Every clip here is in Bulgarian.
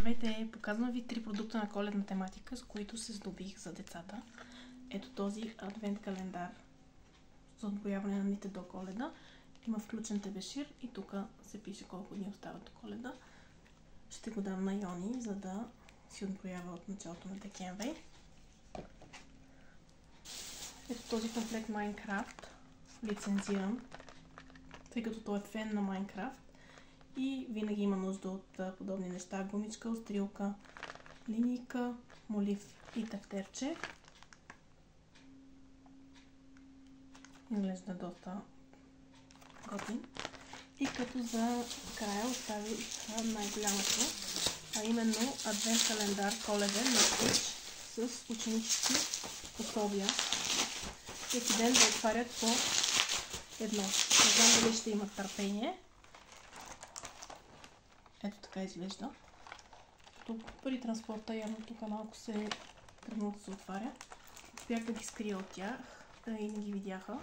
Здравейте! Показвам ви 3 продукта на коледна тематика, с които се здобих за децата. Ето този адвент календар за отброяване на дните до Коледа. Има включен тебешир и тук се пише колко дни остават до Коледа. Ще го дам на Йони, за да си отброява от началото на декември. Ето този комплект Майнкрафт, лицензиран, тъй като той е фен на Майнкрафт и винаги има нужда от подобни неща. Гумичка, острилка, линийка, молив и тефтерче. Изглежда доста готин. И като за края оставих най-голямото, а именно адвент календар коледен на Switch с ученически пособия. Всеки ден да отварят по едно. Не знам дали ще имат търпение. Ето така изглежда. Тук при транспорта явно тук малко се е тръгнало да се отваря. Успях да ги скрия от тях и не ги видяха.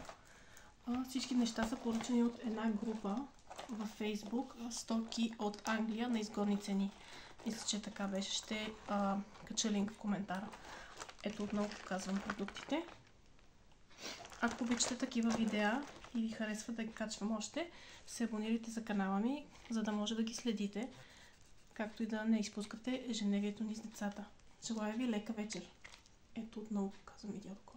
Всички неща са поръчани от една група във Facebook, стоки от Англия на изгодни цени. Мисля, че така беше. Ще кача линк в коментара. Ето отново показвам продуктите. Ако обичате такива видеа и ви харесва да ги качвам още, се абонирайте за канала ми, за да може да ги следите, както и да не изпускате ежедневието ни с децата. Желая ви лека вечер. Ето отново показвам видеото.